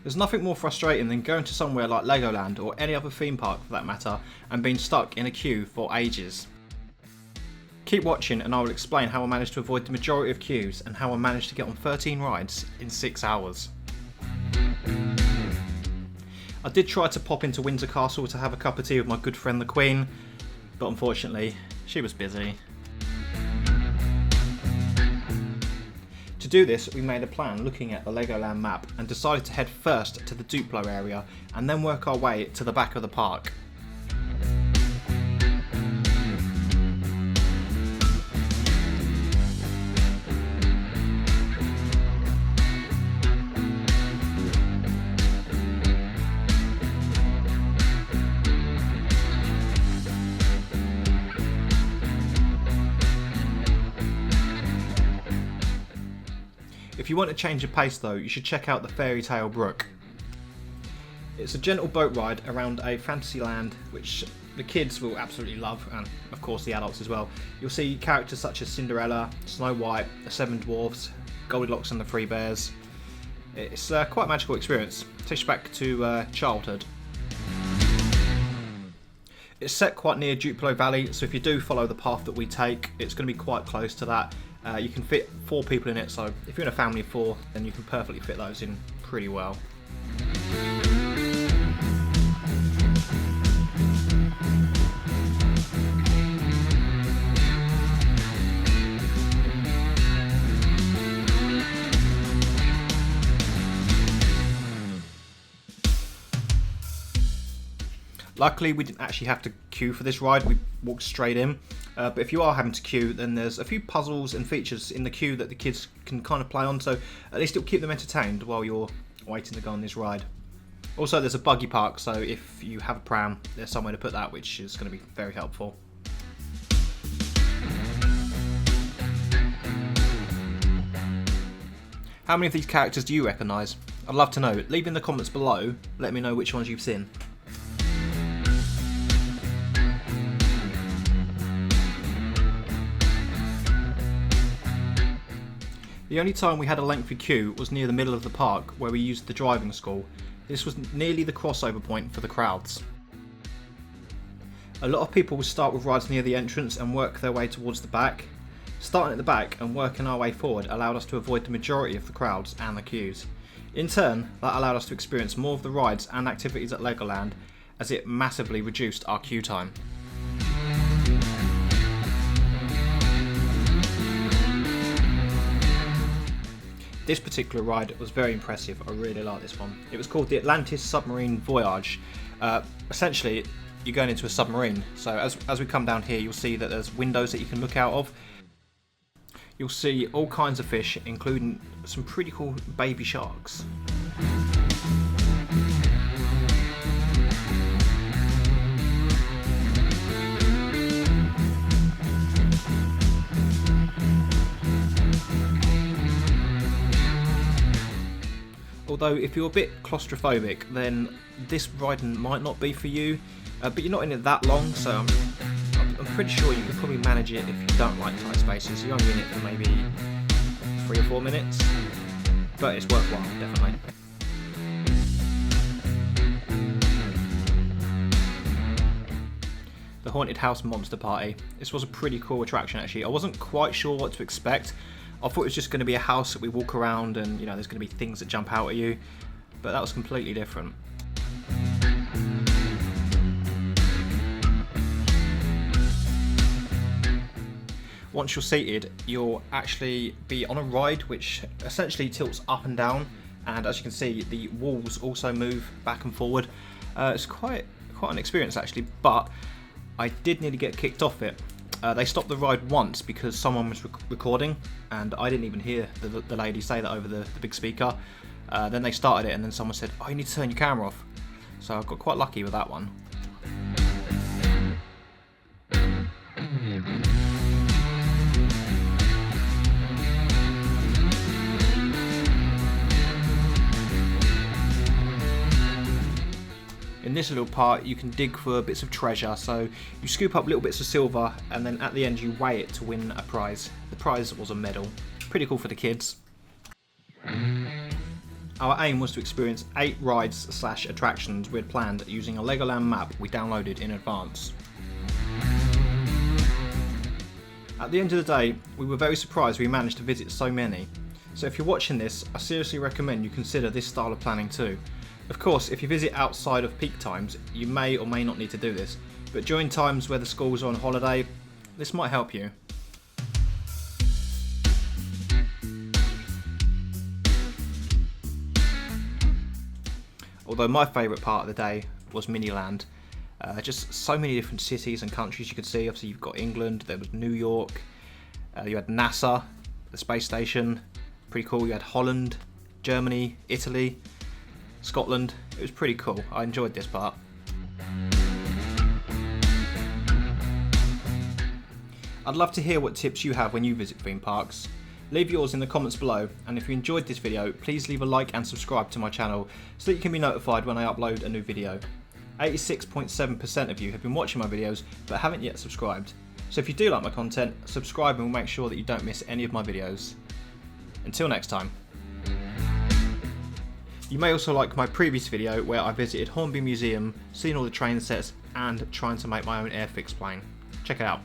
There's nothing more frustrating than going to somewhere like Legoland or any other theme park for that matter and being stuck in a queue for ages. Keep watching and I will explain how I managed to avoid the majority of queues and how I managed to get on 13 rides in 6 hours. I did try to pop into Windsor Castle to have a cup of tea with my good friend the Queen, but unfortunately she was busy. To do this, we made a plan looking at the Legoland map and decided to head first to the Duplo area and then work our way to the back of the park. If you want to change your pace though, you should check out the fairy tale Brook. It's a gentle boat ride around a fantasy land which the kids will absolutely love, and of course the adults as well. You'll see characters such as Cinderella, Snow White, the Seven Dwarfs, Goldilocks and the Three Bears. It's quite a magical experience. It takes you back to childhood. It's set quite near Duplo Valley, so if you do follow the path that we take, it's going to be quite close to that. You can fit 4 people in it, so if you're in a family of 4, then you can perfectly fit those in pretty well. Luckily we didn't actually have to queue for this ride, we walked straight in. But if you are having to queue, then there's a few puzzles and features in the queue that the kids can kind of play on, so at least it'll keep them entertained while you're waiting to go on this ride. Also there's a buggy park, so if you have a pram, there's somewhere to put that, which is going to be very helpful. How many of these characters do you recognise? I'd love to know. Leave in the comments below, let me know which ones you've seen. The only time we had a lengthy queue was near the middle of the park where we used the driving school. This was nearly the crossover point for the crowds. A lot of people will start with rides near the entrance and work their way towards the back. Starting at the back and working our way forward allowed us to avoid the majority of the crowds and the queues. In turn, that allowed us to experience more of the rides and activities at Legoland, as it massively reduced our queue time. This particular ride was very impressive. I really like this one. It was called the Atlantis Submarine Voyage. Essentially, you're going into a submarine. So as we come down here, you'll see that there's windows that you can look out of. You'll see all kinds of fish, including some pretty cool baby sharks. Although if you're a bit claustrophobic, then this riding might not be for you, but you're not in it that long, so I'm pretty sure you can probably manage it if you don't like tight spaces. You're only in it for maybe 3 or 4 minutes, but it's worthwhile, definitely. The Haunted House Monster Party. This was a pretty cool attraction actually. I wasn't quite sure what to expect. I thought it was just going to be a house that we walk around and, you know, there's going to be things that jump out at you, but that was completely different. Once you're seated, you'll actually be on a ride which essentially tilts up and down, and as you can see, the walls also move back and forward. It's quite an experience actually, but I did nearly get kicked off it. They stopped the ride once because someone was recording, and I didn't even hear the lady say that over the big speaker. Then they started it, and then someone said, "Oh, you need to turn your camera off." So I got quite lucky with that one. In this little part you can dig for bits of treasure, so you scoop up little bits of silver and then at the end you weigh it to win a prize. The prize was a medal. Pretty cool for the kids. Our aim was to experience 8 rides/attractions we had planned using a Legoland map we downloaded in advance. At the end of the day, we were very surprised we managed to visit so many. So if you're watching this, I seriously recommend you consider this style of planning too. Of course, if you visit outside of peak times, you may or may not need to do this, but during times where the schools are on holiday, this might help you. Although my favourite part of the day was Miniland. Just so many different cities and countries you could see. Obviously you've got England, there was New York, you had NASA, the space station, pretty cool. You had Holland, Germany, Italy, Scotland. It was pretty cool. I enjoyed this part. I'd love to hear what tips you have when you visit theme parks. Leave yours in the comments below, and if you enjoyed this video, please leave a like and subscribe to my channel so that you can be notified when I upload a new video. 86.7% of you have been watching my videos but haven't yet subscribed. So if you do like my content, subscribe and we'll make sure that you don't miss any of my videos. Until next time. You may also like my previous video where I visited Hornby Museum, seen all the train sets and trying to make my own airfix plane. Check it out.